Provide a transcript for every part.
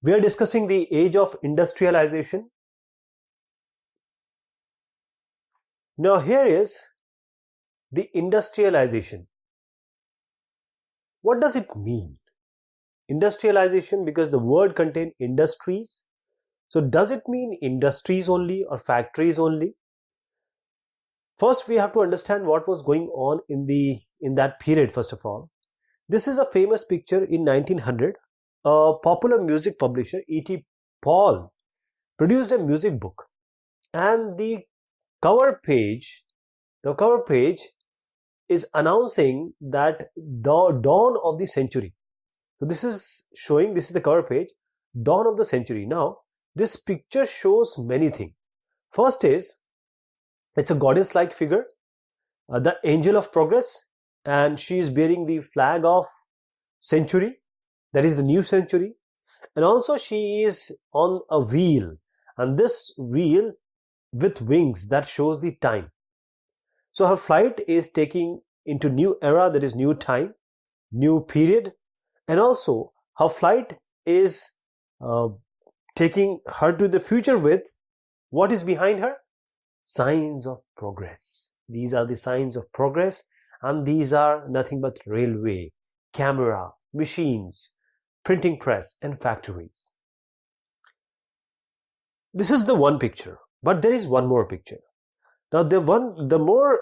We are discussing the age of industrialization. Now here is the industrialization. What does it mean? Industrialization, because the word contains industries. So does it mean industries only or factories only? First, we have to understand what was going on in that period. First of all, this is a famous picture in 1900. A popular music publisher, E.T. Paul, produced a music book, and the cover page is announcing that the dawn of the century. So this is the cover page, dawn of the century. Now this picture shows many things. First is, it's a goddess-like figure, the angel of progress, and she is bearing the flag of century, that is the new century. And also she is on a wheel, and this wheel with wings that shows the time. So her flight is taking into new era, that is new time, new period. And also her flight is taking her to the future with what is behind her? Signs of progress. These are the signs of progress, and these are nothing but railway, camera, machines, printing press, and factories. This is the one picture, but there is one more picture. Now the more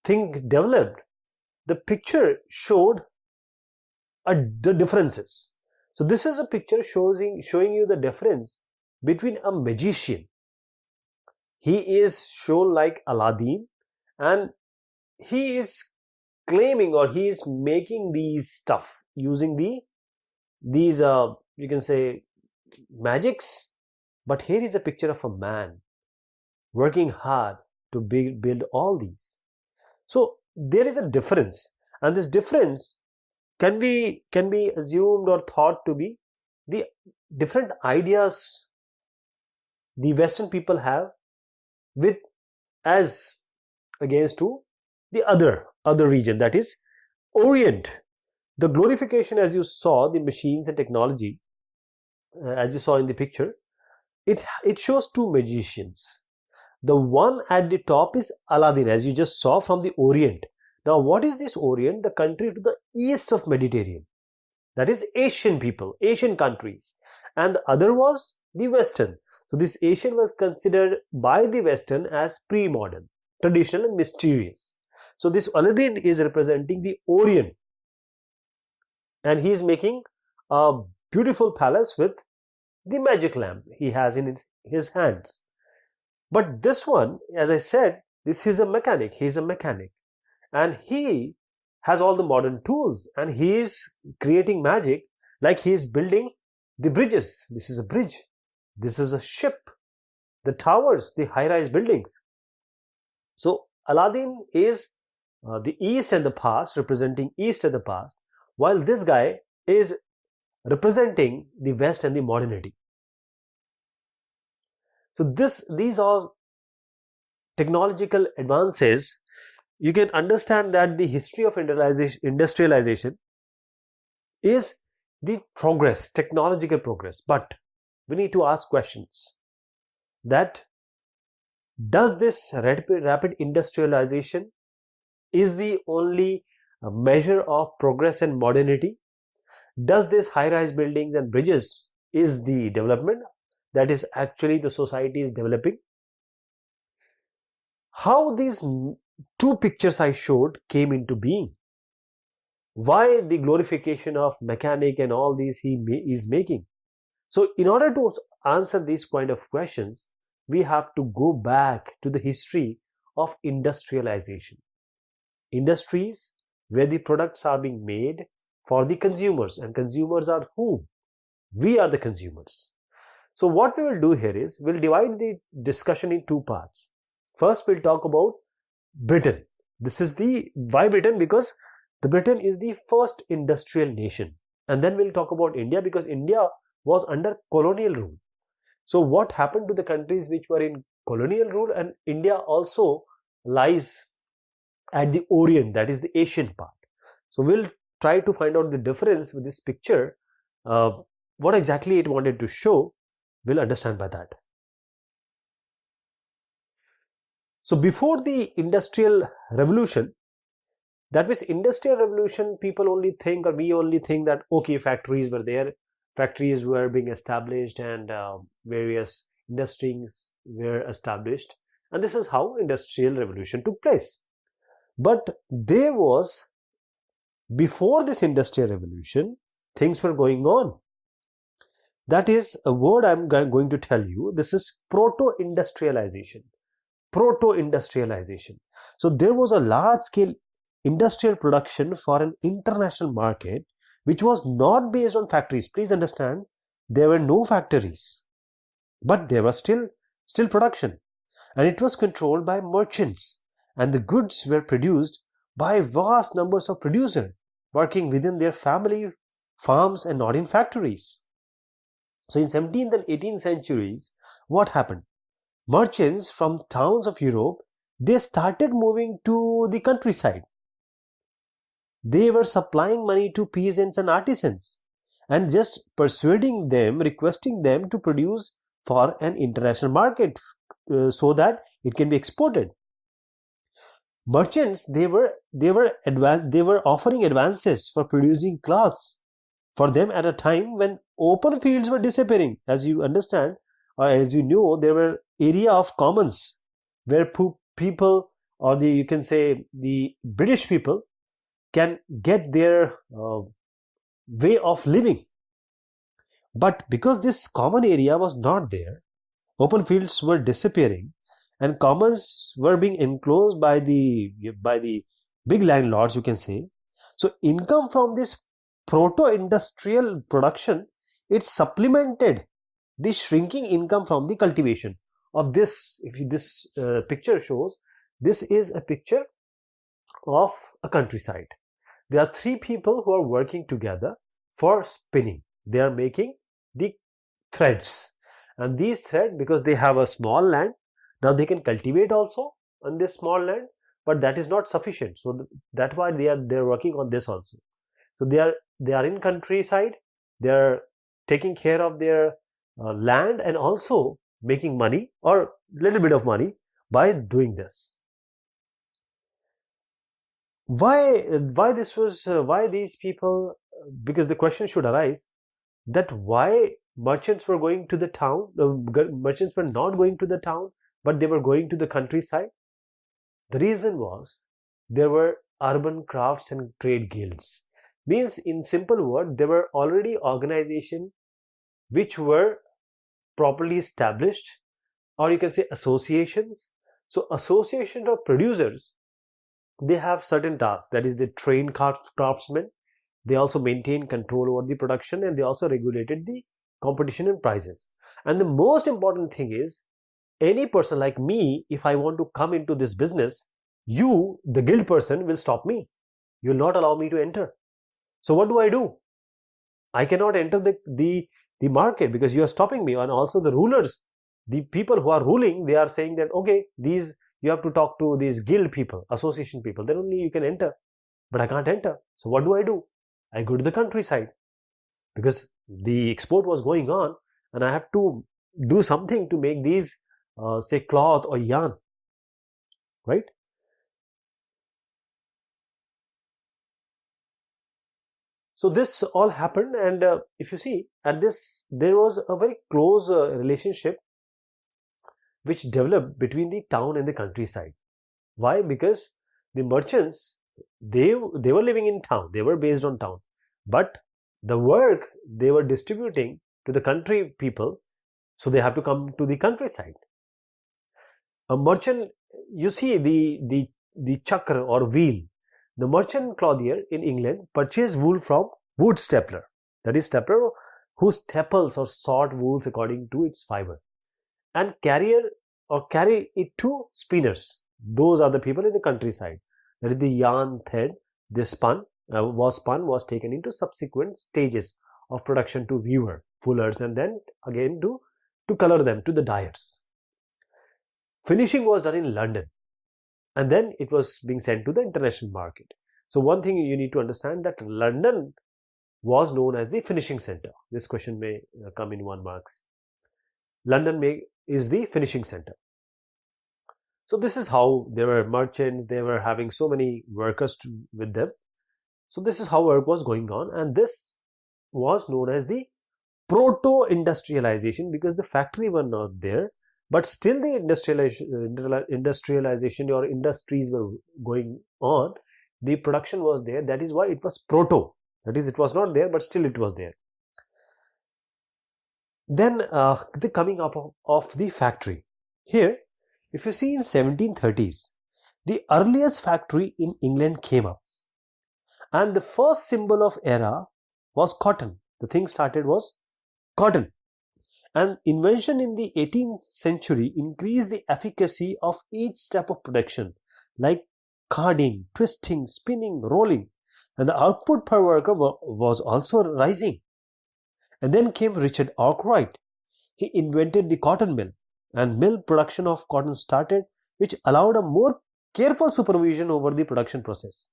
thing developed, the picture showed the differences. So this is a picture showing you the difference between a magician. He is shown like Aladdin, and he is claiming, or he is making these stuff using these you can say magics. But here is a picture of a man working hard to build all these. So there is a difference, and this difference can be assumed or thought to be the different ideas the Western people have with as against to the other region, that is Orient. The glorification, as you saw, the machines and technology, as you saw in the picture, it shows two magicians. The one at the top is Aladdin, as you just saw, from the Orient. Now what is this Orient? The country to the east of Mediterranean, that is Asian people, Asian countries, and the other was the Western. So this Asian was considered by the Western as pre-modern, traditional, and mysterious. So this Aladdin is representing the Orient, and he is making a beautiful palace with the magic lamp he has in his hands. But this one, as I said, this is a mechanic. He is a mechanic, and he has all the modern tools, and he is creating magic, like he is building the bridges. This is a bridge. This is a ship, the towers, the high-rise buildings. So Aladdin is the East and the past, representing East and the past, while this guy is representing the West and the modernity. So these are technological advances. You can understand that the history of industrialization is the progress, technological progress. But we need to ask questions that, does this rapid industrialization is the only measure of progress and modernity? Does this high-rise buildings and bridges is the development that is actually the society is developing? How these two pictures I showed came into being? Why the glorification of mechanic and all these he is making? So in order to answer these kind of questions, we have to go back to the history of industrialization. Industries where the products are being made for the consumers, and consumers are whom? We are the consumers. So what we will do here is, we'll divide the discussion in two parts. First, we'll talk about Britain. This is why Britain? Because the Britain is the first industrial nation. And then we'll talk about India, because India was under colonial rule. So what happened to the countries which were in colonial rule? And India also lies at the Orient, that is the Asian part. So we'll try to find out the difference with this picture what exactly it wanted to show, we'll understand by that. So before the Industrial Revolution, that means Industrial Revolution, people only think, or we only think that, okay, factories were there, factories were being established, and various industries were established, and this is how Industrial Revolution took place. But there was, before this Industrial Revolution, things were going on. That is a word I'm going to tell you. This is proto-industrialization. Proto-industrialization. So there was a large-scale industrial production for an international market which was not based on factories. Please understand, there were no factories, but there was still production, and it was controlled by merchants, and the goods were produced by vast numbers of producers working within their family farms and not in factories. So in 17th and 18th centuries, what happened? Merchants from towns of Europe, they started moving to the countryside. They were supplying money to peasants and artisans and just persuading them, requesting them to produce for an international market so that it can be exported. Merchants, they were offering advances for producing cloths for them at a time when open fields were disappearing. As you understand, or as you know, there were area of commons where people, or you can say the British people, can get their way of living. But because this common area was not there, open fields were disappearing, and commons were being enclosed by the big landlords, you can say. So income from this proto-industrial production, it supplemented the shrinking income from the cultivation of this. If this picture shows, this is a picture of a countryside. There are three people who are working together for spinning. They are making the threads, and these threads, because they have a small land, now they can cultivate also on this small land, but that is not sufficient. So that's why they are working on this also. So they are in countryside. They are taking care of their land and also making money, or little bit of money, by doing this. Why these people? Because the question should arise that why merchants were going to the town. Merchants were not going to the town, but they were going to the countryside. The reason was there were urban crafts and trade guilds. Means, in simple word, there were already organizations which were properly established, or you can say associations. So association of producers, they have certain tasks. That is, they train craftsmen. They also maintain control over the production, and they also regulated the competition and prices. And the most important thing is, any person like me, if I want to come into this business, you, the guild person, will stop me. You will not allow me to enter. So what do? I cannot enter the market because you are stopping me. And also the rulers, the people who are ruling, they are saying that, okay, you have to talk to these guild people, association people, then only you can enter. But I can't enter. So what do? I go to the countryside because the export was going on, and I have to do something to make these, say, cloth or yarn, right? So this all happened, and if you see, at this, there was a very close relationship which developed between the town and the countryside. Why? Because the merchants, they were living in town, they were based on town, but the work they were distributing to the country people, so they have to come to the countryside. A merchant, you see the chakra or wheel. The merchant clothier in England purchased wool from wood stapler, that is stapler who staples or sort wools according to its fiber, and carry it to spinners. Those are the people in the countryside. That is, the yarn thread was taken into subsequent stages of production to weaver, fullers, and then again to color them to the dyers. Finishing was done in London, and then it was being sent to the international market. So one thing you need to understand, that London was known as the finishing center. This question may come in 1 marks. London is the finishing center. So this is how there were merchants, they were having so many workers with them. So this is how work was going on, and this was known as the proto-industrialization, because the factory were not there, but still the industrialization or industries were going on. The production was there. That is why it was proto. That is, it was not there, but still it was there. Then the coming up of the factory. Here, if you see in 1730s, the earliest factory in England came up. And the first symbol of era was cotton. The thing started was cotton. And invention in the 18th century increased the efficacy of each step of production, like carding, twisting, spinning, rolling. And the output per worker was also rising. And then came Richard Arkwright. He invented the cotton mill, and mill production of cotton started, which allowed a more careful supervision over the production process.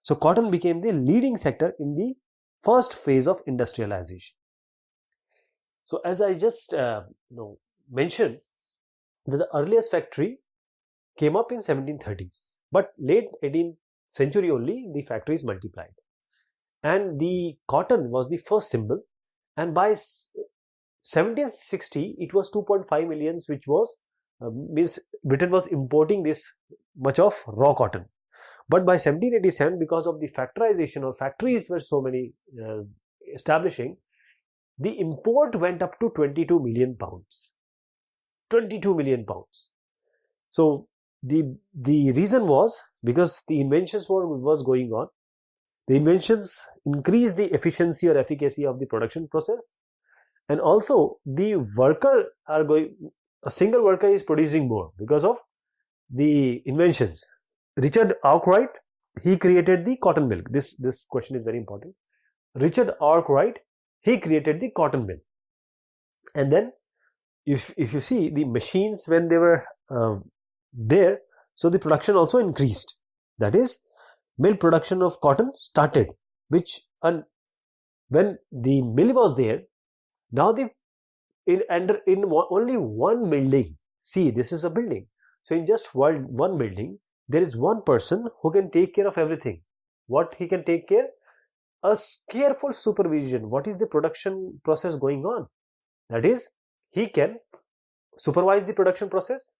So cotton became the leading sector in the first phase of industrialization. So as I just mentioned, that the earliest factory came up in 1730s, but late 18th century only the factories multiplied, and the cotton was the first symbol. And by 1760 it was 2.5 millions, which was means Britain was importing this much of raw cotton. But by 1787, because of the factorization, or factories were so many establishing, the import went up to 22 million pounds. 22 million pounds. So the reason was because the inventions was going on. The inventions increased the efficiency or efficacy of the production process, and also the a single worker is producing more because of the inventions. Richard Arkwright, he created the cotton mill. This question is very important. Richard Arkwright, he created the cotton mill. And then if you see the machines when they were there, so the production also increased. That is, mill production of cotton started, when the mill was there, now in only one building, see, this is a building. So in just one building, there is one person who can take care of everything. What he can take care? A careful supervision. What is the production process going on? That is, he can supervise the production process,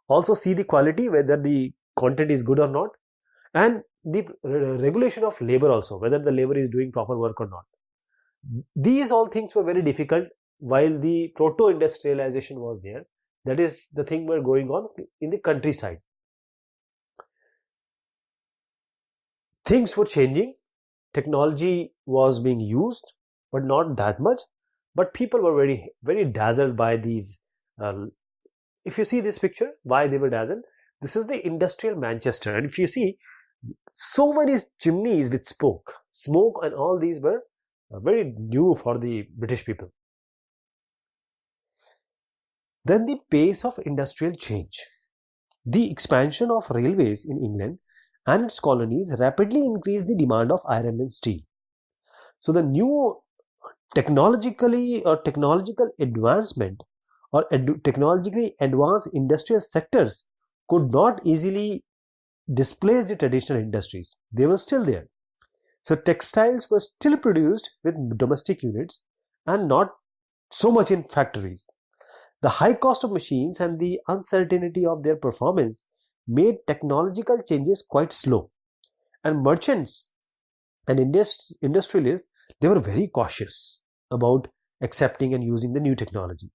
also see the quality, whether the content is good or not, and the regulation of labor also, whether the labor is doing proper work or not. These all things were very difficult while the proto-industrialization was there. That is, the thing were going on in the countryside. Things were changing. Technology was being used, but not that much. But people were very, very dazzled by these. If you see this picture, why they were dazzled? This is the industrial Manchester, and if you see, so many chimneys with smoke, and all these were very new for the British people. Then the pace of industrial change. The expansion of railways in England and its colonies rapidly increased the demand of iron and steel. So the new technological advancement or technologically advanced industrial sectors could not easily displace the traditional industries. They were still there. So textiles were still produced with domestic units and not so much in factories. The high cost of machines and the uncertainty of their performance made technological changes quite slow. And merchants and industrialists, they were very cautious about accepting and using the new technology.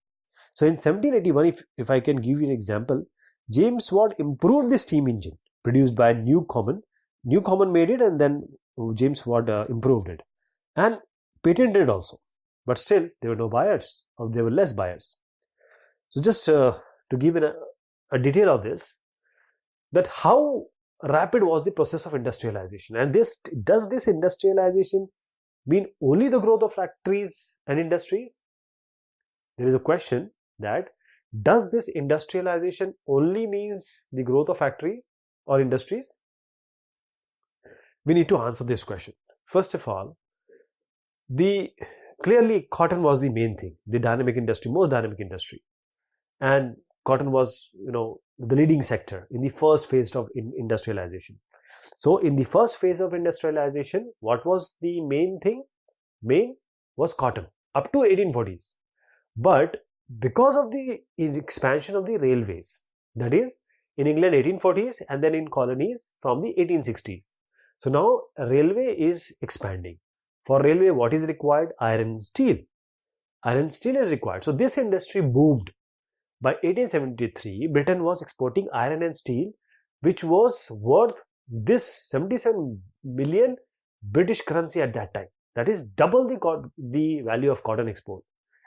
So in 1781, if I can give you an example, James Watt improved the steam engine produced by Newcomen. Newcomen made it, and then James Watt improved it and patented also. But still, there were no buyers, or there were less buyers. So just to give a detail of this, that how rapid was the process of industrialization, and does this industrialization mean only the growth of factories and industries? There is a question that, does this industrialization only means the growth of factory or industries? We need to answer this question. First of all, clearly cotton was the main thing, the dynamic industry, most dynamic industry, and cotton was, the leading sector in the first phase of industrialization. So in the first phase of industrialization, what was the main thing? Main was cotton up to 1840s. But because of the expansion of the railways, that is in England 1840s and then in colonies from the 1860s. So now railway is expanding. For railway, what is required? Iron and steel. Iron and steel is required. So this industry boomed. By 1873, Britain was exporting iron and steel, which was worth this 77 million British currency at that time. That is double the value of cotton export.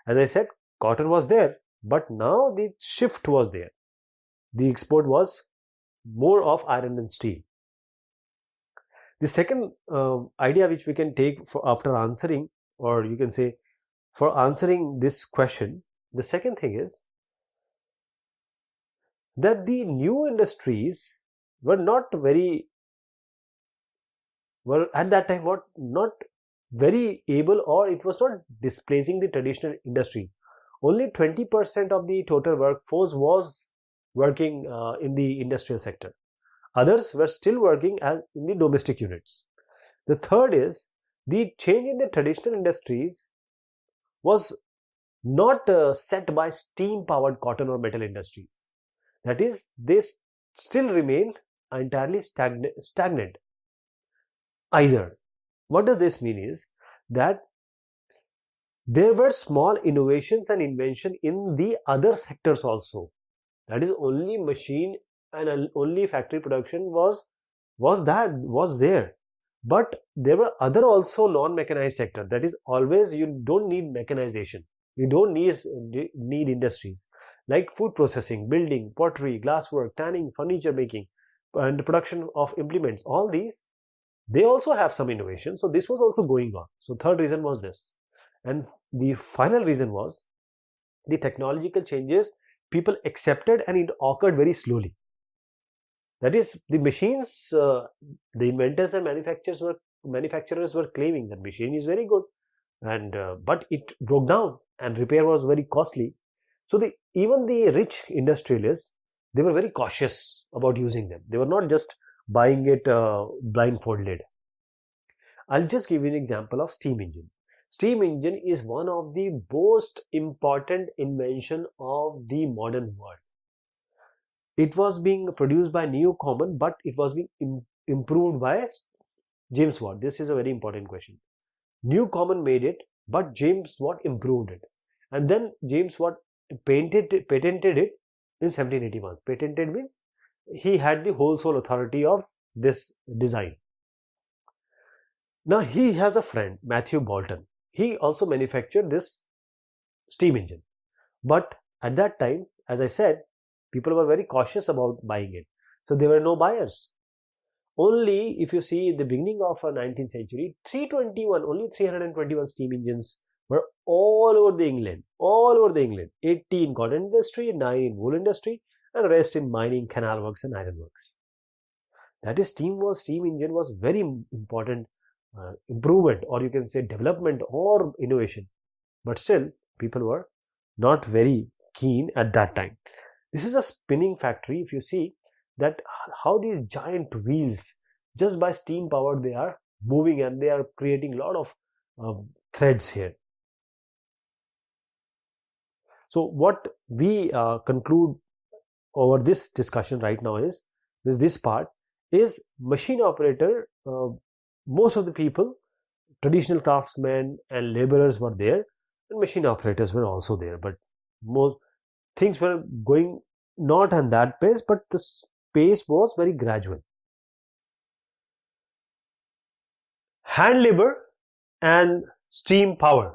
As I said, cotton was there, but now the shift was there. The export was more of iron and steel. The second idea which we can take after answering, or you can say for answering this question, the second thing is that the new industries were at that time not very able, or it was not displacing the traditional industries. Only 20% of the total workforce was working in the industrial sector. Others were still working in the domestic units. The third is the change in the traditional industries was not set by steam powered cotton or metal industries. That is, they still remain entirely stagnant. Either. What does this mean is that there were small innovations and invention in the other sectors also. That is, only machine and only factory production was there. But there were other also non-mechanized sector. That is, always you don't need mechanization. You don't need industries like food processing, building, pottery, glasswork, tanning, furniture making, and the production of implements. All these, they also have some innovation. So this was also going on. So third reason was this. And the final reason was the technological changes people accepted, and it occurred very slowly. That is, the machines, the inventors and manufacturers were claiming that machine is very good, and but it broke down and repair was very costly. So even the rich industrialists, they were very cautious about using them. They were not just buying it blindfolded. I'll just give you an example of steam engine. Steam engine is one of the most important invention of the modern world. It was being produced by Newcomen, but it was being improved by James Watt. This is a very important question. Newcomen made it, but James Watt improved it. And then James Watt patented it in 1781. Patented means he had the whole sole authority of this design. Now he has a friend, Matthew Boulton. He also manufactured this steam engine. But at that time, as I said, people were very cautious about buying it. So there were no buyers. Only, if you see the beginning of the 19th century, only 321 steam engines were all over the England. 80 in cotton industry, 9 in wool industry, and rest in mining, canal works and iron works. That is, steam engine was very important improvement, or you can say development or innovation. But still, people were not very keen at that time. This is a spinning factory. If you see that how these giant wheels, just by steam powered, they are moving and they are creating a lot of threads here. So what we conclude over this discussion right now is this part is machine operator. Most of the people, traditional craftsmen and laborers were there, and machine operators were also there, but most things were going not at that pace, but the pace was very gradual. Hand labor and steam power.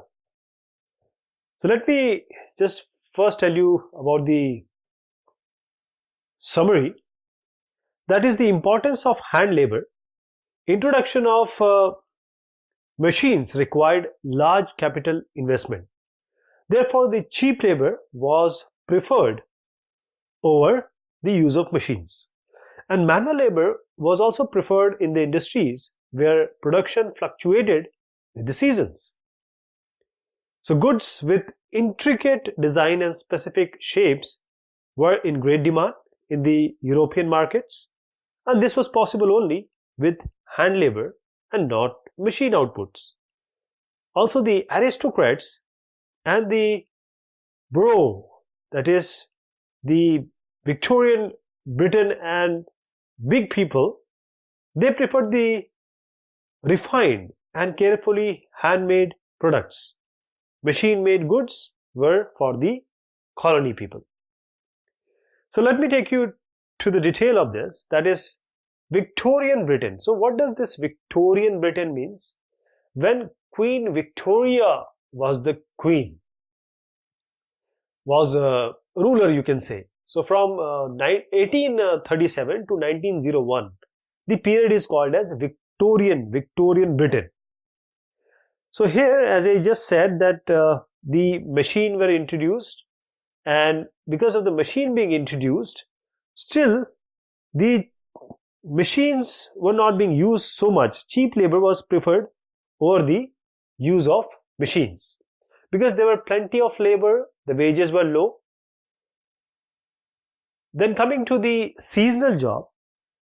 So let me just first tell you about the summary. That is the importance of hand labor. Introduction of machines required large capital investment. Therefore, the cheap labor was preferred over the use of machines. And manual labor was also preferred in the industries where production fluctuated with the seasons. So goods with intricate design and specific shapes were in great demand in the European markets, and this was possible only with hand labor and not machine outputs. Also, the aristocrats and the bourgeois, that is the Victorian Britain and big people, they preferred the refined and carefully handmade products. Machine-made goods were for the colony people. So let me take you to the detail of this, that is Victorian Britain. So what does this Victorian Britain means? When Queen Victoria was the queen, was a ruler, you can say. So from 1837 to 1901, the period is called as Victorian Britain. So here, as I just said, that the machine were introduced, and because of the machine being introduced, still the machines were not being used so much. Cheap labor was preferred over the use of machines. Because there were plenty of labor, the wages were low. Then coming to the seasonal job,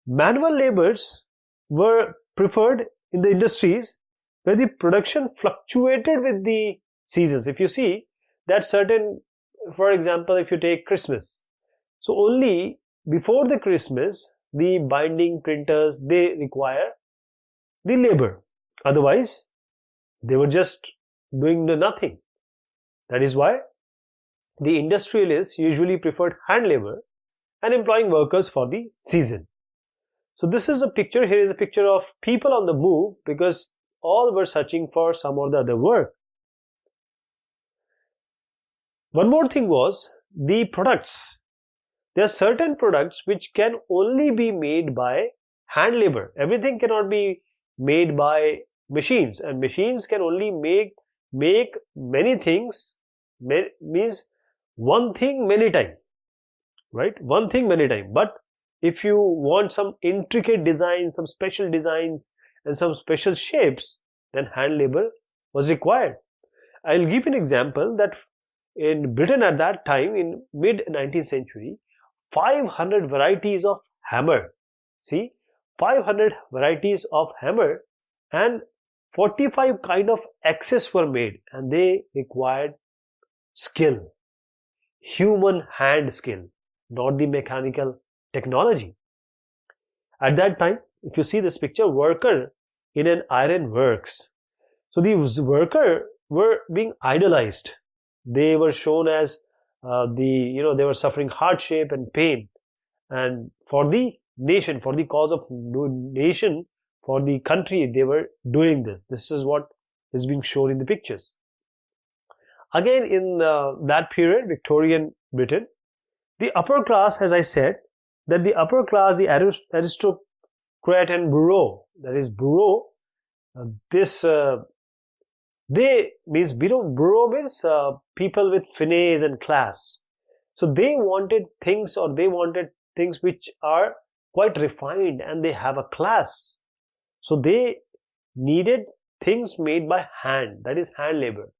manual labors were preferred in the industries where the production fluctuated with the seasons. If you see that certain, for example, if you take Christmas, so only before the Christmas, the binding printers, they require the labor. Otherwise, they were just doing the nothing. That is why the industrialists usually preferred hand labor and employing workers for the season. So this is a picture, here is a picture of people on the move because all were searching for some or the other work. One more thing was the products. There are certain products which can only be made by hand labor. Everything cannot be made by machines, and machines can only make many things, means one thing many times, right? One thing many times. But if you want some intricate designs, some special designs and some special shapes, then hand labor was required. I'll give an example that in Britain at that time, in mid 19th century, 500 varieties of hammer. See, 500 varieties of hammer and 45 kind of axes were made, and they required skill, human hand skill, not the mechanical technology. At that time, if you see this picture, worker in an iron works. So these workers were being idolized. They were shown as they were suffering hardship and pain, and for the nation, for the cause of nation, for the country, they were doing this. This is what is being shown in the pictures. Again, in that period, Victorian Britain, the upper class, as I said, that the upper class, the aristocrat and bourgeois, that is bourgeois, they means bourgeois means people with finesse and class. So they wanted things which are quite refined and they have a class. So they needed things made by hand, that is hand labor.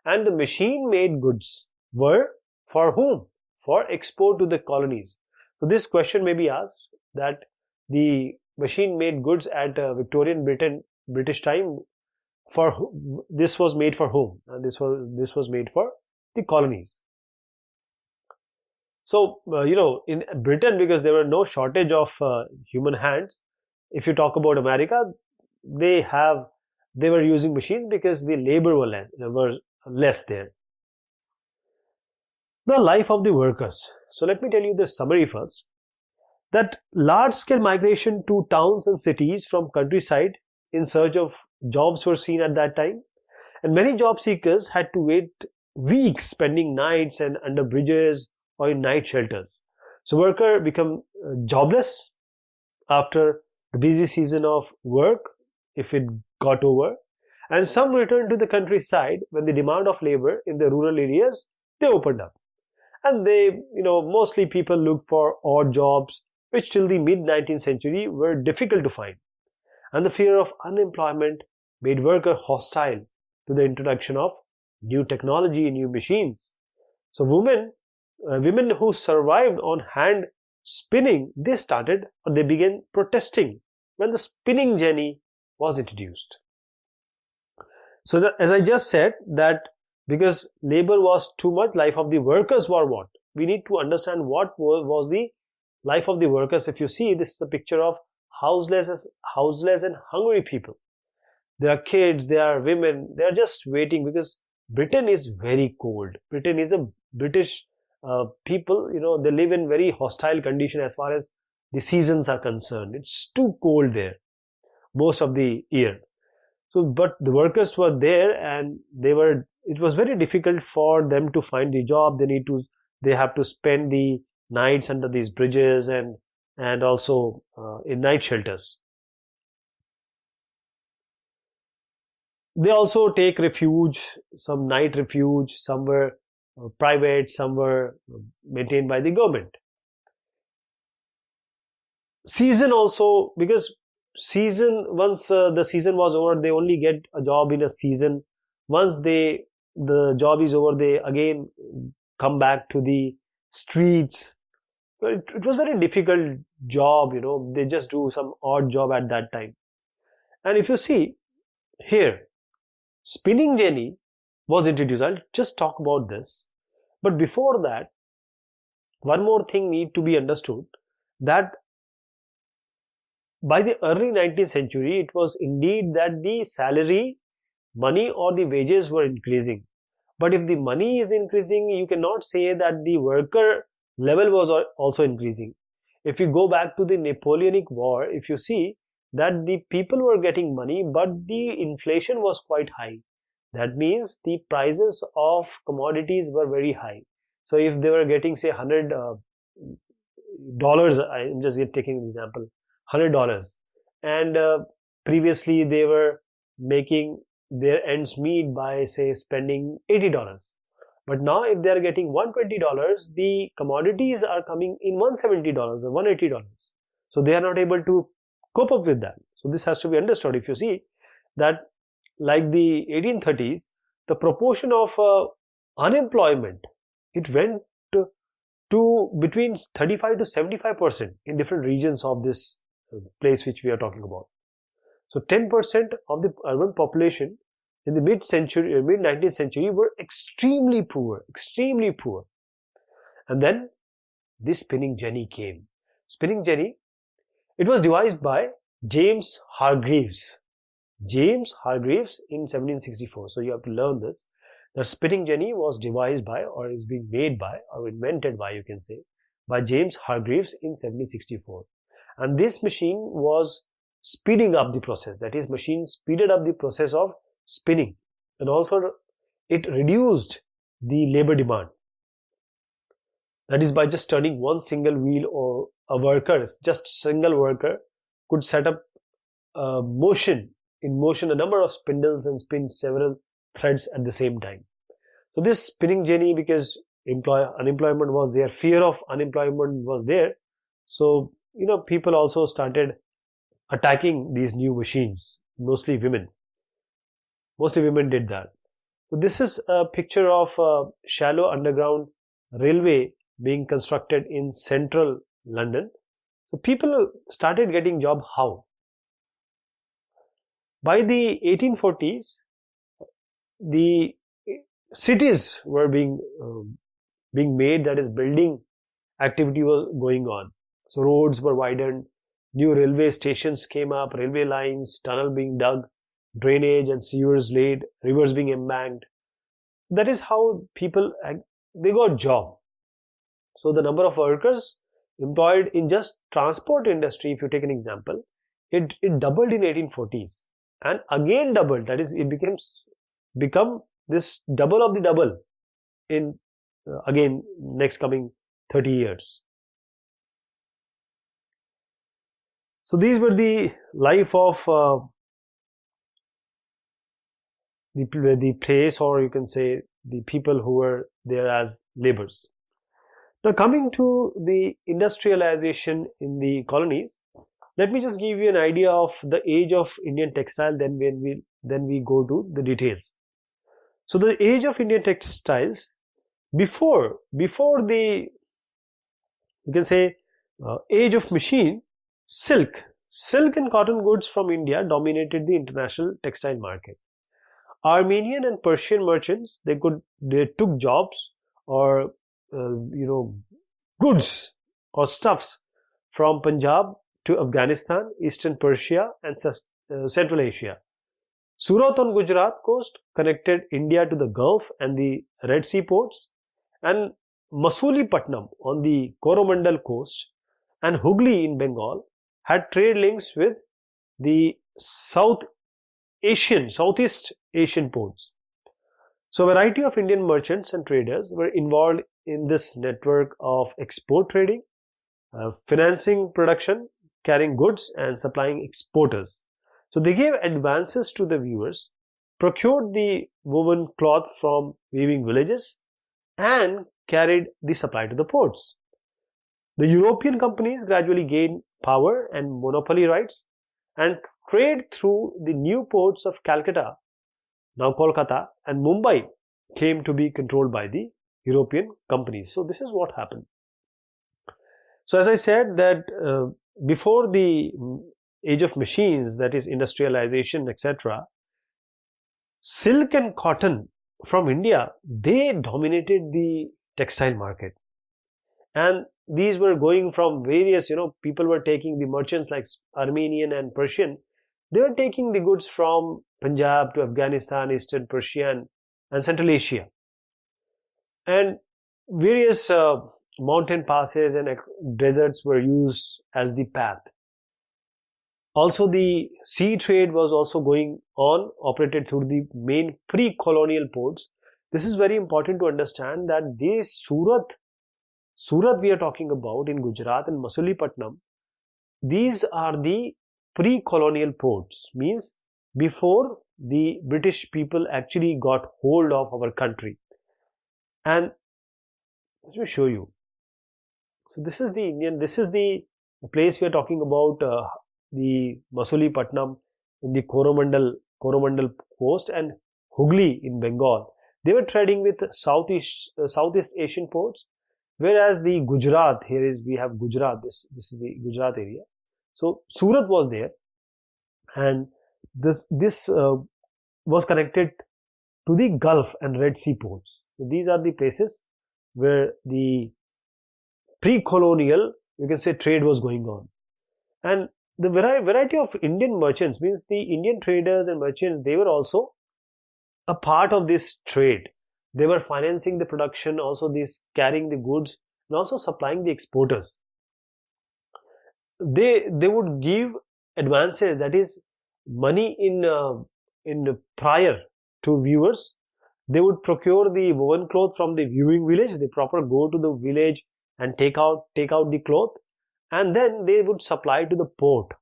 And the machine made goods were for whom? For export to the colonies. So this question may be asked, that the machine made goods at Victorian Britain, British time, this was made for whom? And this was made for the colonies. So in Britain, because there were no shortage of human hands, if you talk about America, they were using machines because the labor were less there. The life of the workers. So let me tell you the summary first. That large-scale migration to towns and cities from countryside in search of jobs were seen at that time, and many job seekers had to wait weeks spending nights and under bridges or in night shelters. So workers become jobless after the busy season of work, if it got over, and some returned to the countryside when the demand of labor in the rural areas, they opened up. And they, mostly people looked for odd jobs, which till the mid 19th century were difficult to find. And the fear of unemployment made workers hostile to the introduction of new technology, new machines. So women who survived on hand spinning, they began protesting when the spinning jenny was introduced. So as I just said, that because labor was too much, life of the workers were what? We need to understand what was the life of the workers. If you see, this is a picture of houseless and hungry people. There are kids, there are women, they are just waiting because Britain is very cold. Britain is a British people, they live in very hostile condition as far as the seasons are concerned. It's too cold there most of the year. So, but the workers were there and it was very difficult for them to find the job. They have to spend the nights under these bridges and also in night shelters. They also take refuge, some night refuge, some were private, some were maintained by the government. Season also, because once the season was over, they only get a job in a season. Once the job is over, they again come back to the streets. It was very difficult job, they just do some odd job at that time. And if you see here, spinning jenny was introduced. I'll just talk about this. But before that, one more thing need to be understood, that by the early 19th century, it was indeed that the salary, money or the wages were increasing. But if the money is increasing, you cannot say that the worker level was also increasing. If you go back to the Napoleonic War, if you see that the people were getting money, but the inflation was quite high. That means the prices of commodities were very high. So if they were getting, say, $100, I'm just taking an example, $100, and previously they were making their ends meet by, say, spending $80. But now if they are getting $120, the commodities are coming in $170 or $180. So they are not able to cope up with that. So this has to be understood. If you see that, like the 1830s, the proportion of unemployment, it went to between 35 to 75% in different regions of this place which we are talking about. So 10% of the urban population in the mid-19th century were extremely poor. And then this spinning jenny came. Spinning jenny, it was devised by James Hargreaves in 1764. So you have to learn this. The spinning jenny was devised by, or is being made by, or invented by, you can say, by James Hargreaves in 1764. And this machine was speeding up the process. That is, machine speeded up the process of spinning, and also it reduced the labor demand. That is, by just turning one single wheel, or just single worker could set up in motion a number of spindles and spin several threads at the same time. So this spinning jenny, because unemployment was there, fear of unemployment was there, so people also started attacking these new machines. Mostly women did that. So this is a picture of a shallow underground railway being constructed in central London. So people started getting job how? By the 1840s, the cities were being made, that is, building activity was going on. So roads were widened, new railway stations came up, railway lines, tunnel being dug, drainage and sewers laid, rivers being embanked. That is how people, they got job. So the number of workers employed in just transport industry, if you take an example, it doubled in 1840s and again doubled. That is, it become this double of the double in again next coming 30 years. So these were the life of the place, or you can say the people who were there as laborers. Now coming to the industrialization in the colonies, let me just give you an idea of the age of Indian textile, then we go to the details. So the age of Indian textiles, before the, you can say, age of machine, silk and cotton goods from India dominated the international textile market. Armenian and Persian merchants, they took jobs or goods or stuffs from Punjab to Afghanistan, Eastern Persia, and Central Asia. Surat on Gujarat coast connected India to the Gulf and the Red Sea ports, and Masulipatam on the Coromandel coast and Hooghly in Bengal had trade links with the Southeast Asian ports. So a variety of Indian merchants and traders were involved in this network of export trading, financing production, carrying goods, and supplying exporters. So they gave advances to the weavers, procured the woven cloth from weaving villages, and carried the supply to the ports. The European companies gradually gained power and monopoly rights, and trade through the new ports of Calcutta, now Kolkata, and Mumbai came to be controlled by the European companies. So this is what happened. So as I said that before the age of machines, that is industrialization, etc., silk and cotton from India, they dominated the textile market. And these were going from various, people were taking, the merchants like Armenian and Persian, they were taking the goods from Punjab to Afghanistan, Eastern Persia, and Central Asia. And various mountain passes and deserts were used as the path. Also, the sea trade was also going on, operated through the main pre-colonial ports. This is very important to understand that this Surat we are talking about in Gujarat and Masulipatam, these are the pre-colonial ports, means before the British people actually got hold of our country. And let me show you. So this is the place we are talking about, the Masulipatam in the Coromandel coast and Hooghly in Bengal. They were trading with Southeast Asian ports, whereas the Gujarat, we have Gujarat, this is the Gujarat area. So Surat was there, and this was connected to the Gulf and Red Sea ports. So these are the places where the pre-colonial, you can say, trade was going on. And the variety of Indian merchants, means the Indian traders and merchants, they were also a part of this trade. They were financing the production, also this carrying the goods, and also supplying the exporters. They would give advances, that is money in prior to viewers. They would procure the woven cloth from the viewing village. They proper go to the village and take out the cloth, and then they would supply to the port.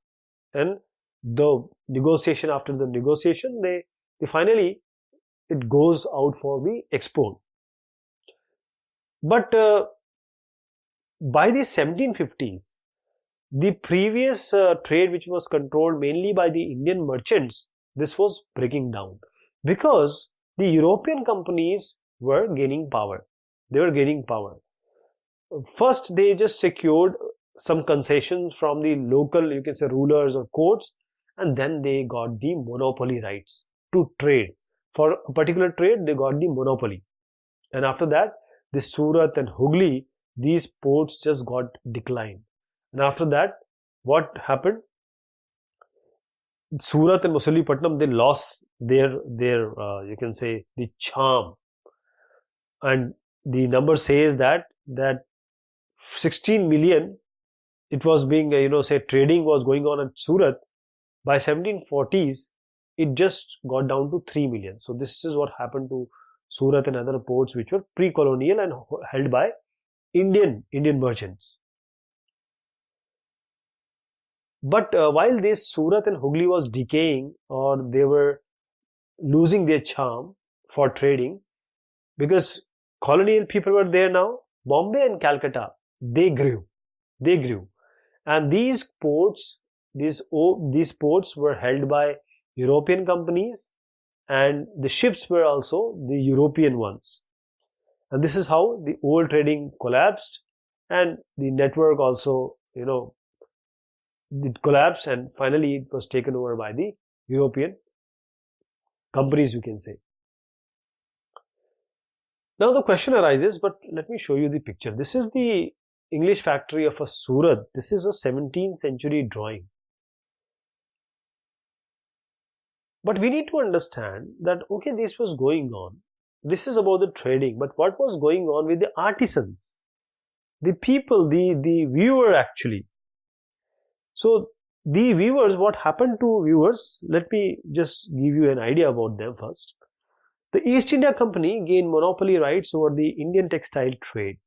And the negotiation, after the negotiation, they finally it goes out for the export. But by the 1750s, the previous trade, which was controlled mainly by the Indian merchants, this was breaking down, because the European companies were gaining power. They were gaining power. First, they just secured some concessions from the local, you can say, rulers or courts, and then they got the monopoly rights to trade. For a particular trade, they got the monopoly. And after that, the Surat and Hooghly, these ports just got declined. And after that, what happened? Surat and Masulipatam, they lost their you can say, the charm. And the number says that 16 million, it was being, say, trading was going on at Surat. By 1740s, it just got down to 3 million. So this is what happened to Surat and other ports which were pre-colonial and held by Indian merchants. But while this Surat and Hooghly was decaying, or they were losing their charm for trading, because colonial people were there now, Bombay and Calcutta, they grew. And these ports were held by European companies, and the ships were also the European ones. And this is how the old trading collapsed, and the network also, it collapsed, and finally it was taken over by the European companies, you can say. Now the question arises, but let me show you the picture. This is the English factory of a Surat. This is a 17th century drawing. But we need to understand that, okay, this was going on. This is about the trading, but what was going on with the artisans? The people, the viewer actually. So the viewers, what happened to viewers? Let me just give you an idea about them first. The East India Company gained monopoly rights over the Indian textile trade.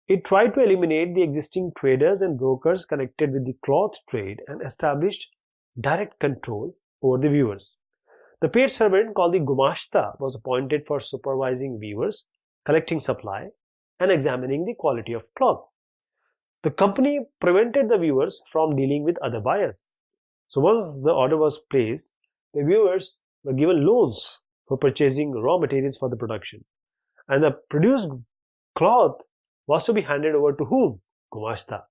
It tried to eliminate the existing traders and brokers connected with the cloth trade and established direct control over the weavers. The paid servant called the Gumashta was appointed for supervising weavers, collecting supply, and examining the quality of cloth. The company prevented the weavers from dealing with other buyers. So once the order was placed, the weavers were given loans for purchasing raw materials for the production. And the produced cloth was to be handed over to whom? Gumashta.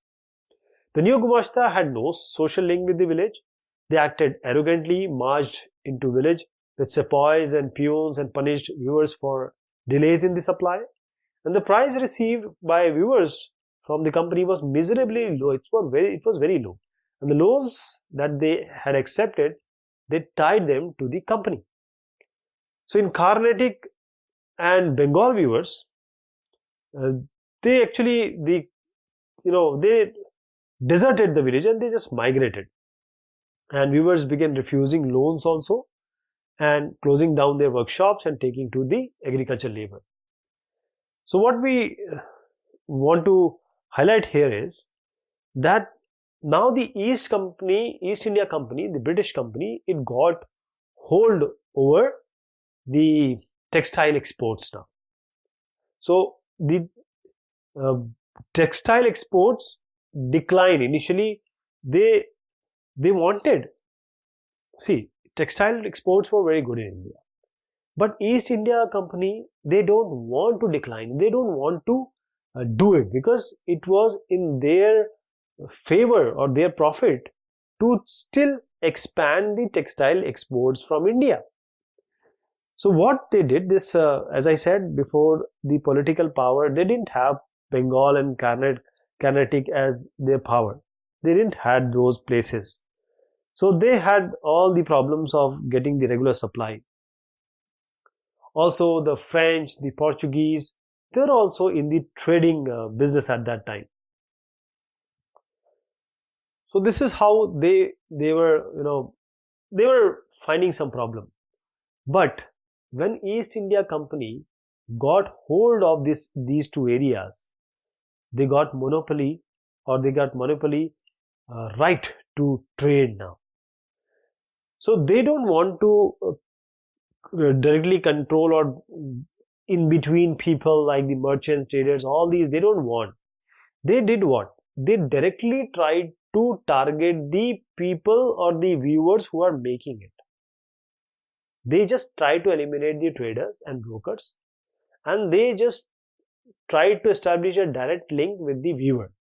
The new Gumashta had no social link with the village. They acted arrogantly, marched into village with sepoys and peons and punished weavers for delays in the supply. And the price received by weavers from the company was miserably low. It was very low. And the loans that they had accepted, they tied them to the company. So in Carnatic and Bengal weavers, they actually, they deserted the village and they just migrated. And weavers began refusing loans also and closing down their workshops and taking to the agricultural labor. So what we want to highlight here is that now the East India Company, the British company, it got hold over the textile exports now. So the textile exports declined. Initially, they wanted, textile exports were very good in India. But East India Company, they don't want to decline. They don't want to do it because it was in their favor or their profit to still expand the textile exports from India. So what they did, this, as I said before, the political power, they didn't have Bengal and Carnatic as their power. They didn't have those places. So they had all the problems of getting the regular supply. Also the French, the Portuguese, they're also in the trading business at that time. So this is how they were, they were finding some problem. But when East India Company got hold of these two areas, they got monopoly right to trade now. So they don't want to directly control or in between people like the merchants, traders, all these, they don't want. They did what? They directly tried to target the people or the viewers who are making it. They just tried to eliminate the traders and brokers, and they just tried to establish a direct link with the viewer.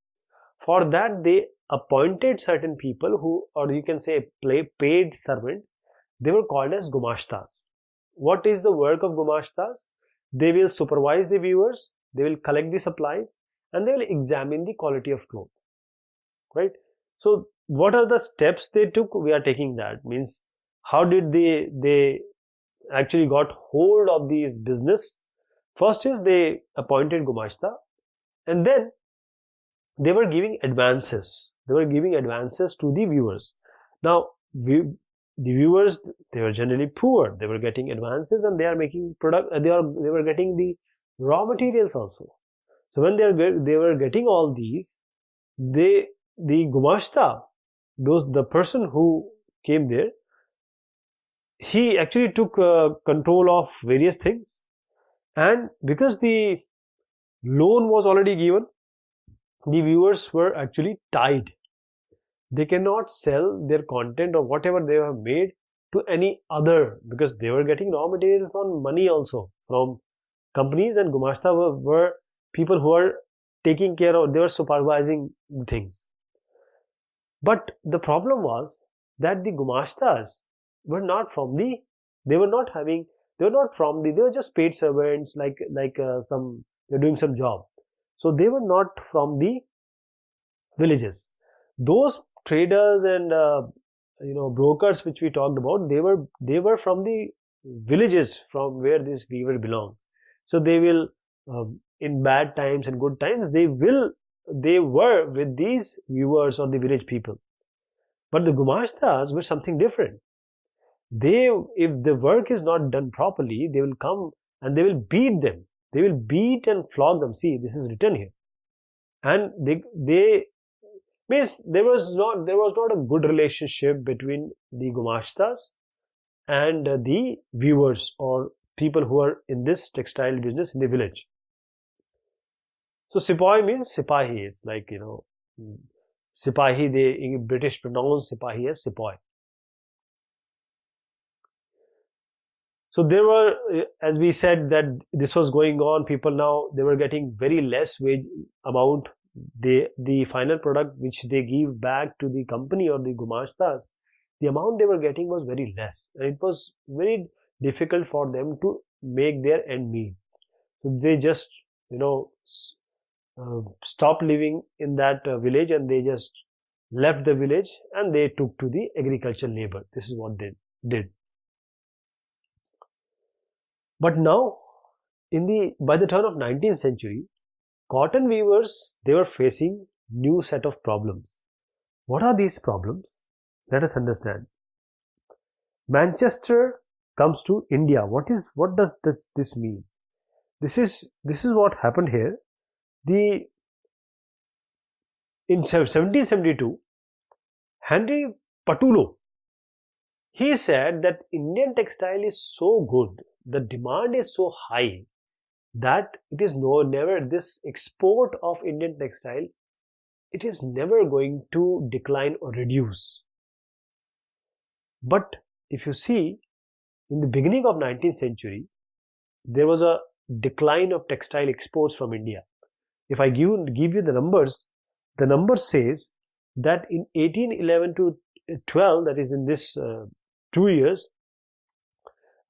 For that, they appointed certain people who, or you can say paid servant. They were called as Gumashtas. What is the work of Gumashtas? They will supervise the viewers, they will collect the supplies, and they will examine the quality of cloth. Right? So what are the steps they took? We are taking that. Means how did they actually got hold of these business? First is they appointed Gumashta, and then they were giving advances. They were giving advances to the viewers. Now the viewers, they were generally poor. They were getting advances and they are making product. They were getting the raw materials also. So when they were getting all these, the Gumashta, the person who came there, he actually took control of various things, and because the loan was already given, the viewers were actually tied. They cannot sell their content or whatever they have made. to any other, because they were getting raw materials on money also from companies, and Gumashta were people who were taking care of, they were supervising things. But the problem was that the Gumashtas were not from the, they were not from the, they were just paid servants, like they're doing some job. So they were not from the villages. Those traders and brokers which we talked about, they were from the villages from where these weavers belong. So they will, in bad times and good times, they were with these weavers or the village people. But the Gumashtas were something different. If the work is not done properly, they will come and they will beat them. They will beat and flog them. See, this is written here. And they means there was not a good relationship between the Gumashtas and the weavers or people who are in this textile business in the village. So Sepoy means Sipahi. It's like, Sipahi, the British pronounce Sipahi as Sepoy. So there were, as we said, that this was going on. People now, they were getting very less wage amount. The final product which they give back to the company or the Gumashtas, the amount they were getting was very less. And it was very difficult for them to make their end meet. So they just, stopped living in that village, and they just left the village and they took to the agricultural labor. This is what they did. But now, by the turn of 19th century, cotton weavers, they were facing new set of problems. What are these problems? Let us understand. Manchester comes to India. What does this mean? This is what happened here. In 1772, Henry Patullo, he said that Indian textile is so good, the demand is so high, that it is never this export of Indian textile, it is never going to decline or reduce. But if you see, in the beginning of 19th century, there was a decline of textile exports from India. If I give you the numbers says that in 1811 to 12, that is in this 2 years,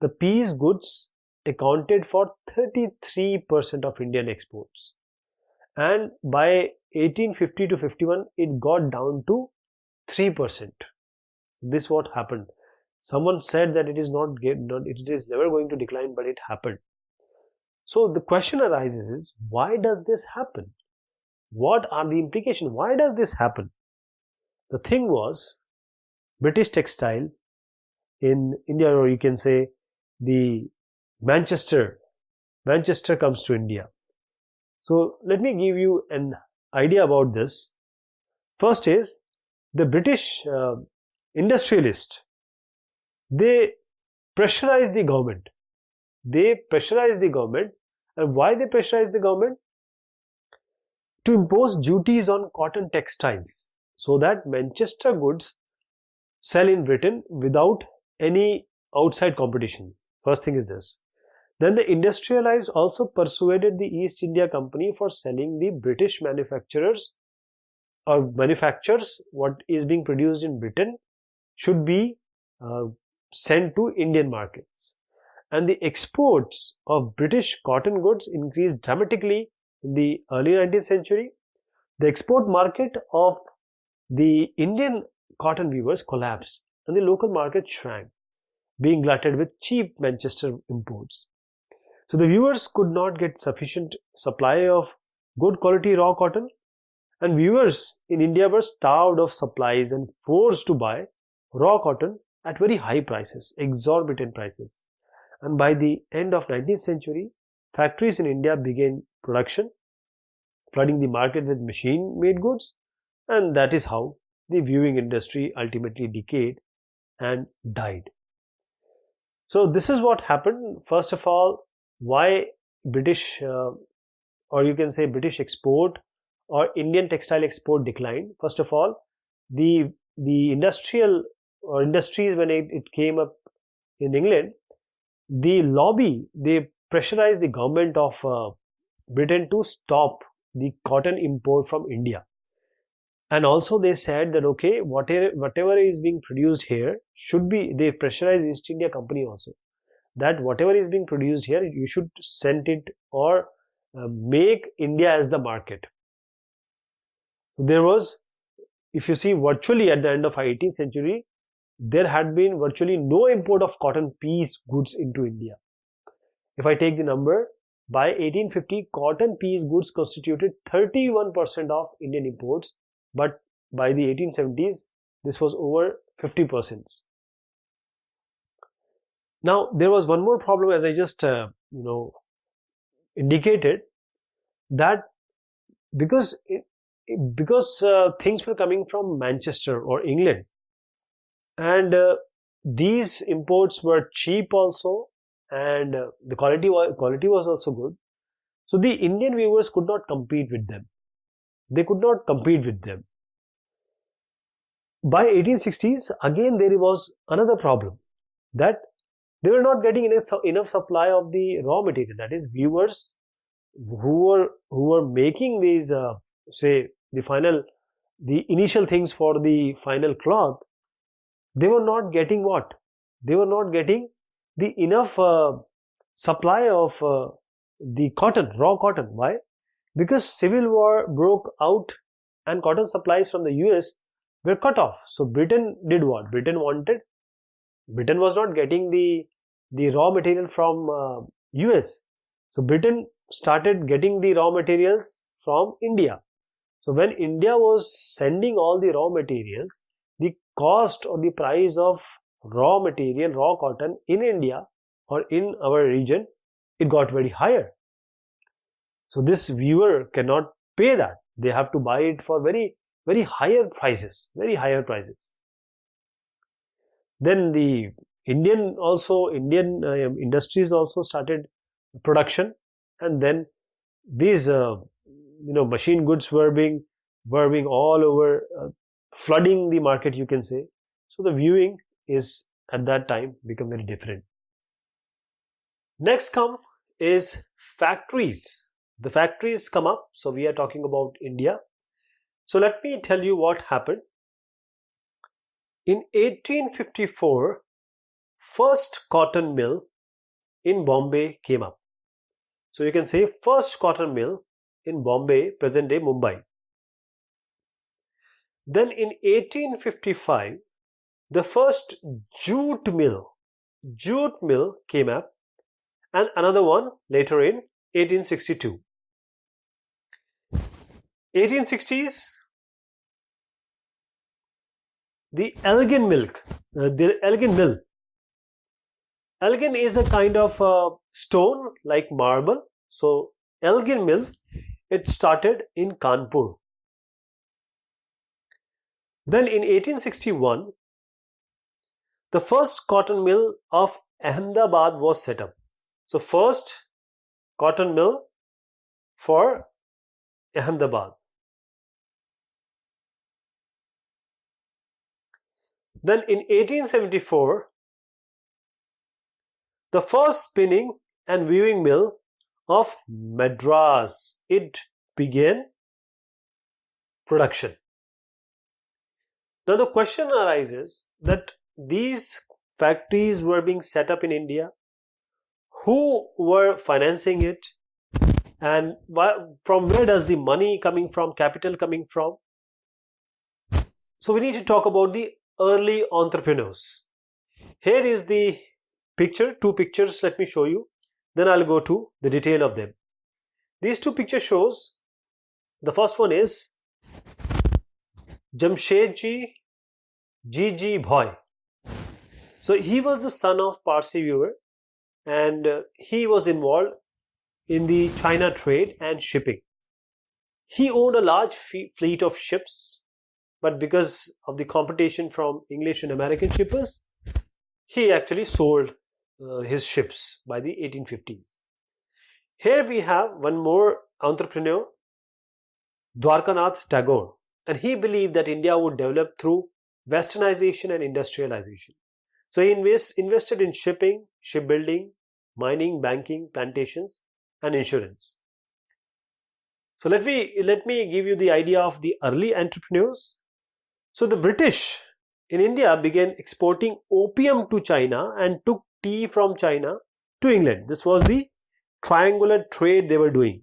the piece goods accounted for 33% of Indian exports. And by 1850 to 51, it got down to 3%. This is what happened. Someone said that it is never going to decline, but it happened. So the question arises is, why does this happen? What are the implications? Why does this happen? The thing was, British textile in India, or you can say the Manchester comes to India. So let me give you an idea about this. First is, the British industrialists, they pressurize the government. And why they pressurize the government? To impose duties on cotton textiles, so that Manchester goods sell in Britain without any outside competition. First thing is this. Then the industrialists also persuaded the East India Company for selling the British manufacturers what is being produced in Britain should be sent to Indian markets. And the exports of British cotton goods increased dramatically in the early 19th century. The export market of the Indian cotton weavers collapsed, and the local market shrank, being glutted with cheap Manchester imports. So the weavers could not get sufficient supply of good quality raw cotton, and weavers in India were starved of supplies and forced to buy raw cotton at very high prices, exorbitant prices. And by the end of 19th century, factories in India began production, flooding the market with machine-made goods, and that is how the weaving industry ultimately decayed and died. So this is what happened. First of all, why British or you can say British export or Indian textile export declined. First of all, the industrial or industries, when it came up in England, the lobby, they pressurized the government of Britain to stop the cotton import from India. And also they said that, okay, whatever is being produced here should be, they pressurized East India Company also, that whatever is being produced here, you should send it or make India as the market. There was, if you see, virtually at the end of 18th century, there had been virtually no import of cotton piece goods into India. If I take the number, by 1850, cotton piece goods constituted 31% of Indian imports, but by the 1870s, this was over 50%. Now, there was one more problem, as I just indicated, that because things were coming from Manchester or England, and these imports were cheap also, and the quality was also good. So the Indian weavers could not compete with them. They could not compete with them. By 1860s, again there was another problem, that they were not getting enough supply of the raw material. That is, weavers who were making these, say, the initial things for the final cloth, they were not getting what? They were not getting the enough supply of the cotton, raw cotton. Why? Because civil war broke out and cotton supplies from the US were cut off. So Britain did what? Britain was not getting the raw material from US. So Britain started getting the raw materials from India. So when India was sending all the raw materials, the cost or the price of raw material, raw cotton in India or in our region, it got very higher. So this weaver cannot pay that. They have to buy it for very higher prices, Then the Indian industries also started production, and then these machine goods were being all over, flooding the market, you can say. So the viewing is at that time become very different. Next come is factories. The factories come up. So we are talking about India. So let me tell you what happened. In 1854, first cotton mill in Bombay came up. So you can say first cotton mill in Bombay, present day Mumbai. Then in 1855, the first jute mill came up, and another one later in 1862. 1860s, the Elgin mill. Elgin is a kind of stone like marble. So Elgin mill, it started in Kanpur. Then in 1861, the first cotton mill of Ahmedabad was set up. So first cotton mill for Ahmedabad. Then in 1874, the first spinning and weaving mill of Madras, it began production. Now the question arises that these factories were being set up in India. Who were financing it? And from where does the money coming from, capital coming from? So we need to talk about the early entrepreneurs. Here is the picture, two pictures, let me show you. Then I'll go to the detail of them. These two pictures shows, the first one is Jamshedji G. Bhoy. So he was the son of Parsi weaver, and he was involved in the China trade and shipping. He owned a large fleet of ships, but because of the competition from English and American shippers, he actually sold his ships by the 1850s. Here we have one more entrepreneur, Dwarkanath Tagore, and he believed that India would develop through westernization and industrialization. So he invested in shipping, shipbuilding, mining, banking, plantations and insurance. So let me give you the idea of the early entrepreneurs. So the British in India began exporting opium to China and took tea from China to England. This was the triangular trade they were doing.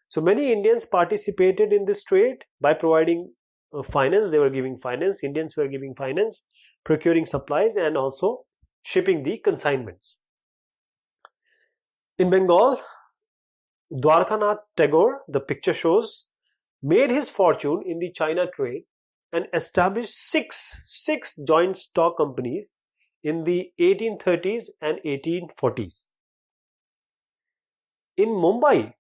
So many Indians participated in this trade by providing finance. They were giving finance. Indians were giving finance, procuring supplies and also shipping the consignments. In Bengal, Dwarkanath Tagore, the picture shows, made his fortune in the China trade and established six joint stock companies in the 1830s and 1840s. In Mumbai,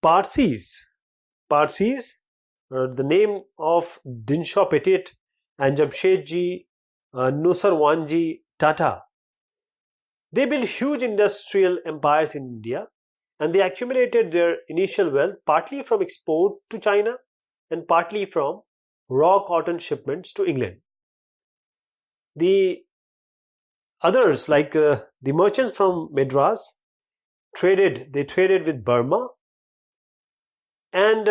Parsis, the name of Dinshaw Petit and Jamshedji Nusarwanji Tata, they built huge industrial empires in India and they accumulated their initial wealth partly from export to China and partly from raw cotton shipments to England. The others, like the merchants from Madras, traded with Burma and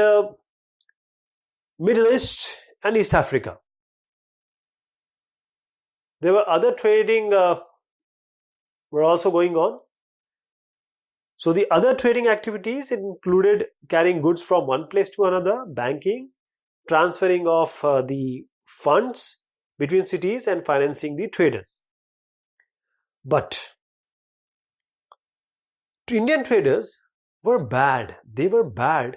Middle East and East Africa. There were other trading were also going on. So the other trading activities included carrying goods from one place to another, banking, transferring of the funds between cities and financing the traders. But Indian traders were bad. They were bad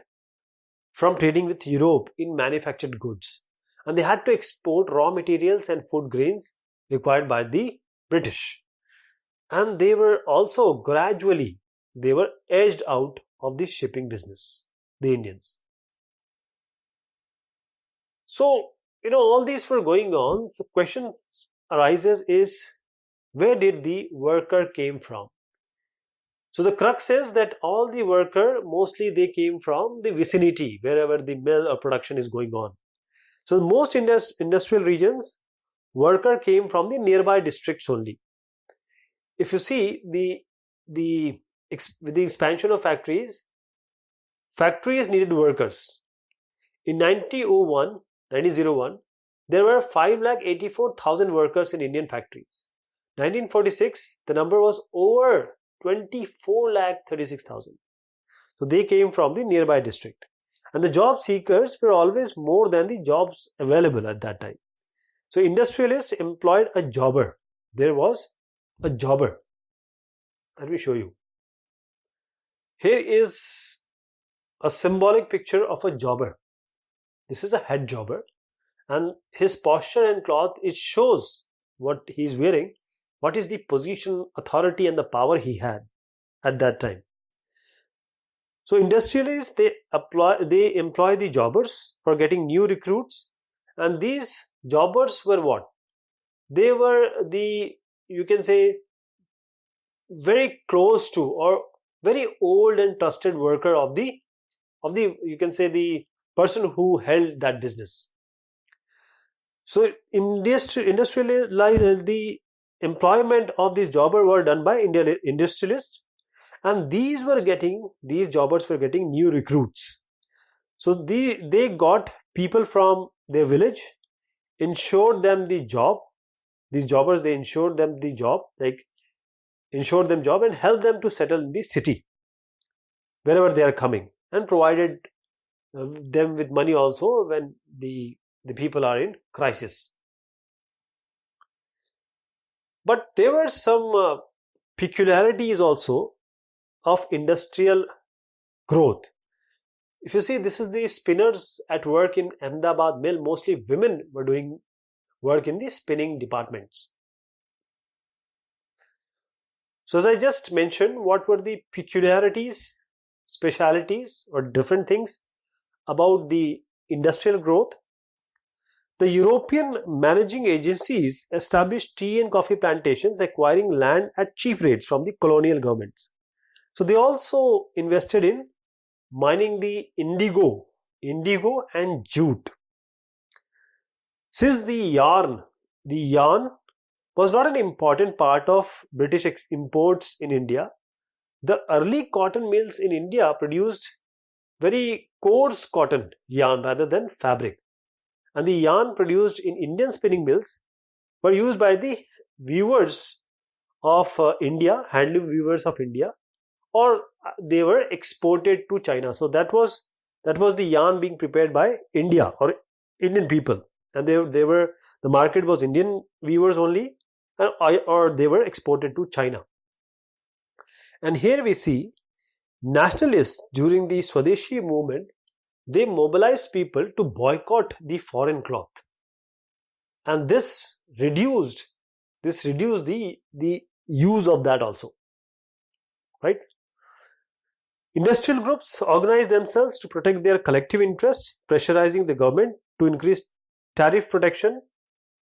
from trading with Europe in manufactured goods, and they had to export raw materials and food grains required by the British. And they were also gradually edged out of the shipping business, the Indians. So all these were going on. So question arises is, where did the worker came from? So the crux is that all the worker, mostly they came from the vicinity, wherever the mill or production is going on. So most industrial regions, worker came from the nearby districts only. If you see with the expansion of factories needed workers. In 1901, there were 5,84,000 workers in Indian factories. 1946, the number was over 24,36,000. So they came from the nearby district. And the job seekers were always more than the jobs available at that time. So industrialists employed a jobber. There was a jobber. Let me show you. Here is a symbolic picture of a jobber. This is a head jobber, and his posture and cloth, it shows what he is wearing, what is the position, authority and the power he had at that time. So industrialists, they employ the jobbers for getting new recruits, and these jobbers were what? They were you can say, very close to or very old and trusted worker of the you can say the person who held that business. So the employment of these jobbers were done by industrialists, and these jobbers were getting new recruits. So they got people from their village, ensured them the job. These jobbers, they ensured them the job, and helped them to settle in the city wherever they are coming, and provided them with money also when the people are in crisis. But there were some peculiarities also of industrial growth. If you see, this is the spinners at work in Ahmedabad mill. Mostly women were doing work in the spinning departments. So as I just mentioned, what were the peculiarities, specialities or different things about the industrial growth? The European managing agencies established tea and coffee plantations, acquiring land at cheap rates from the colonial governments. So they also invested in mining the indigo and jute. Since the yarn was not an important part of British imports in India, the early cotton mills in India produced very coarse cotton yarn rather than fabric. And the yarn produced in Indian spinning mills were used by the weavers of India, handloom weavers of India, or they were exported to China. So that was the yarn being prepared by India or Indian people, and the market was Indian weavers only, or they were exported to China. And here we see nationalists during the Swadeshi movement, they mobilized people to boycott the foreign cloth, and this reduced the use of that also, right? Industrial groups organized themselves to protect their collective interests, pressurizing the government to increase tariff protection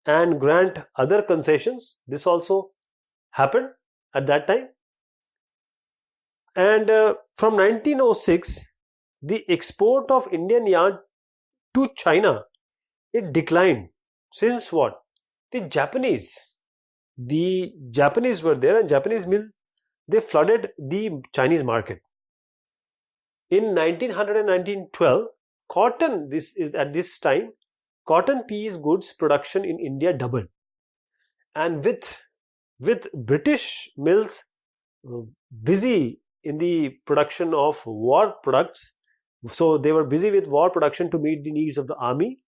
and grant other concessions. This also happened at that time. And from 1906, the export of Indian yarn to China, it declined. Since what? The Japanese were there, and Japanese mills, they flooded the Chinese market. In 1900 and 1912, at this time, cotton piece goods production in India doubled. And with British mills busy in the production of war products, so they were busy with war production to meet the needs of the army,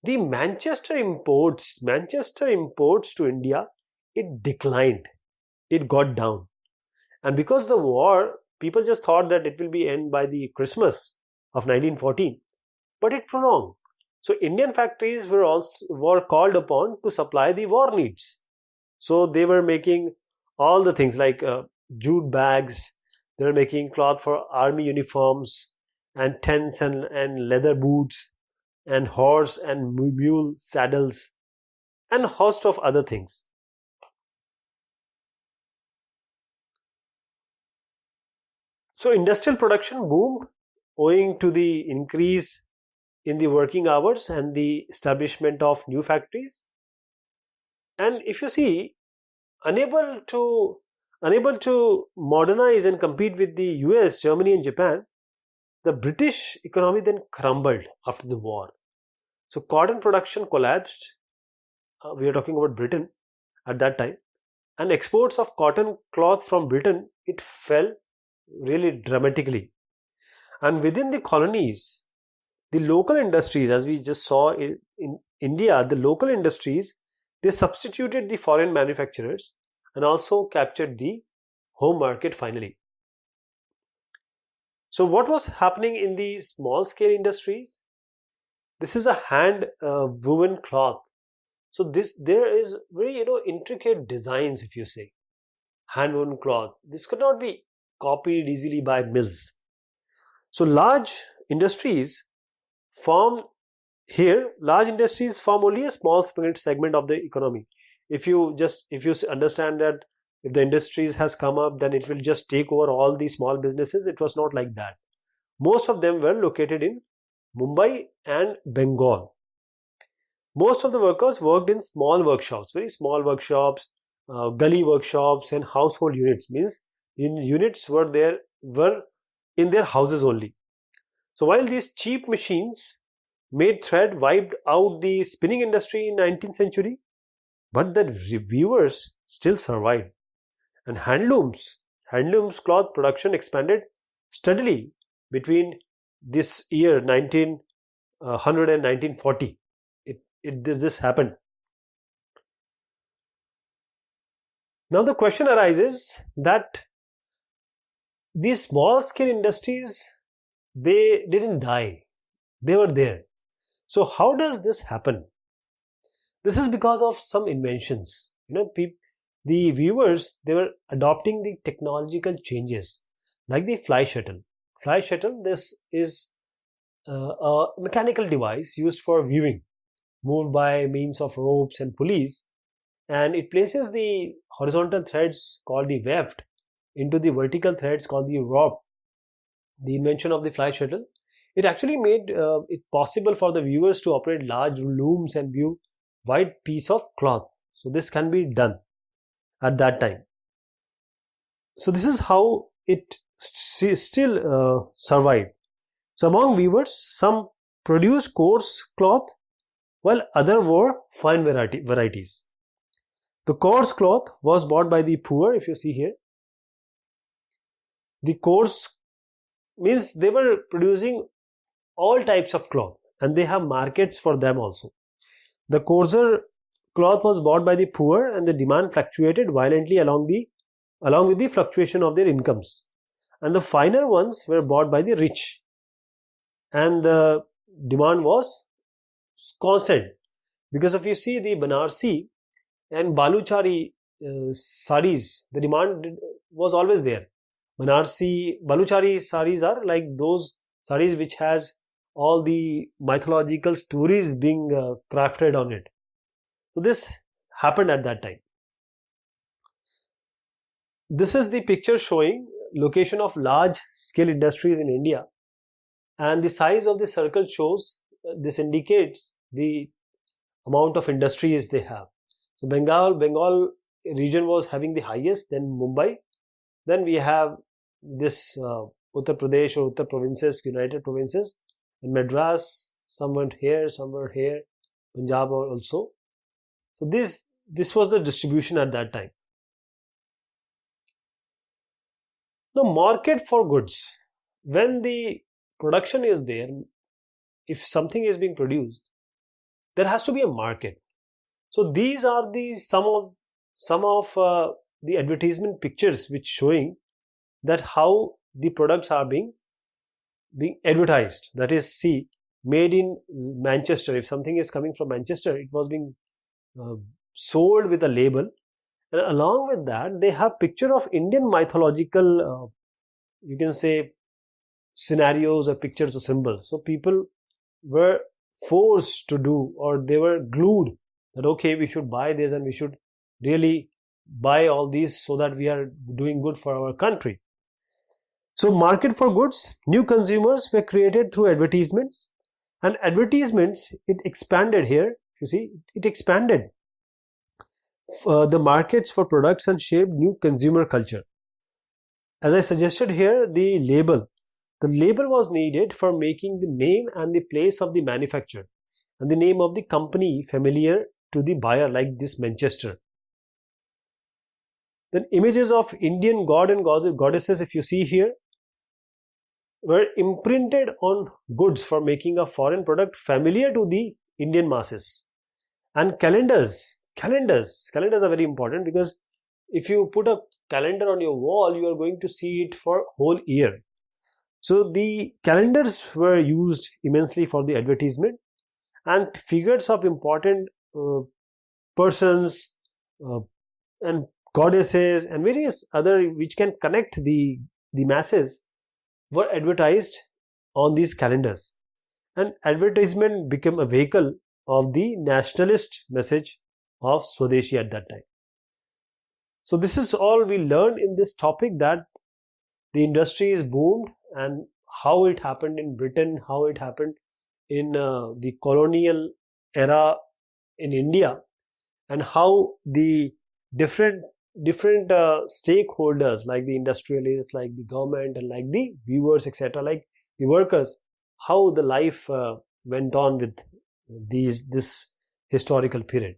the Manchester imports to India, it declined. It got down. And because the war, people just thought that it will be end by the Christmas of 1914, but it prolonged. So Indian factories were called upon to supply the war needs. So they were making all the things like jute bags, they were making cloth for army uniforms and tents and leather boots and horse and mule saddles and a host of other things. So industrial production boomed owing to the increase in the working hours and the establishment of new factories. And if you see, unable to modernize and compete with the US, Germany and Japan, the British economy then crumbled after the war. So cotton production collapsed. We are talking about Britain at that time, and exports of cotton cloth from Britain, it fell really dramatically. And within the colonies, the local industries, as we just saw in India, the local industries, they substituted the foreign manufacturers and also captured the home market finally. So what was happening in the small scale industries? This is a hand woven cloth. So there is very intricate designs, if you say hand woven cloth. This could not be copied easily by mills. So large industries form only a small segment of the economy. If you understand that if the industries has come up, then it will just take over all the small businesses. It was not like that. Most of them were located in Mumbai and Bengal. Most of the workers worked in small workshops, very small workshops, gully workshops and household units. Means units were in their houses only. So while these cheap machines made thread wiped out the spinning industry in 19th century, but the weavers still survived. And handlooms cloth production expanded steadily between this year 1900 and 1940. This happened. Now the question arises that these small scale industries, they didn't die. They were there. So how does this happen? This is because of some inventions. The viewers, they were adopting the technological changes, like the fly shuttle. Fly shuttle, this is a mechanical device used for weaving, moved by means of ropes and pulleys, and it places the horizontal threads called the weft into the vertical threads called the warp. The invention of the fly shuttle, it actually made it possible for the viewers to operate large looms and view white piece of cloth. So this can be done at that time. So this is how it still survived. So among weavers, some produced coarse cloth while other wore fine varieties. The coarse cloth was bought by the poor, if you see here. The coarse means they were producing all types of cloth and they have markets for them also. The coarser cloth was bought by the poor and the demand fluctuated violently along with the fluctuation of their incomes. And the finer ones were bought by the rich and the demand was constant, because if you see the Banarsi and Baluchari saris, the demand was always there. Baluchari saris are like those saris which has all the mythological stories being crafted on it. So this happened at that time. This is the picture showing location of large scale industries in India, and the size of the circle shows, this indicates the amount of industries they have. So Bengal region was having the highest, then Mumbai, then we have this Uttar Pradesh or Uttar provinces, United Provinces, and Madras, somewhere here, Punjab also. So this was the distribution at that time. Now, market for goods. When the production is there, if something is being produced, there has to be a market. So these are the some of the advertisement pictures which showing that how the products are being advertised. That is, see, made in Manchester. If something is coming from Manchester, it was being sold with a label, and along with that they have picture of Indian mythological you can say scenarios or pictures or symbols. So people were forced to do, or they were glued that okay, we should buy this and we should really buy all these so that we are doing good for our country. So market for goods, new consumers were created through advertisements, and advertisements, it expanded here. If you see, it expanded the markets for products and shaped new consumer culture. As I suggested here, the label was needed for making the name and the place of the manufacturer and the name of the company familiar to the buyer, like this Manchester. Then images of Indian god and goddesses, if you see here, were imprinted on goods for making a foreign product familiar to the Indian masses. And calendars are very important, because if you put a calendar on your wall, you are going to see it for whole year. So the calendars were used immensely for the advertisement, and figures of important persons and goddesses and various other which can connect the masses were advertised on these calendars, and advertisement became a vehicle of the nationalist message of Swadeshi at that time. So this is all we learned in this topic, that the industry is boomed and how it happened in Britain, how it happened in the colonial era in India, and how the different stakeholders like the industrialists, like the government, and like the viewers, etc., like the workers, how the life went on with this historical period.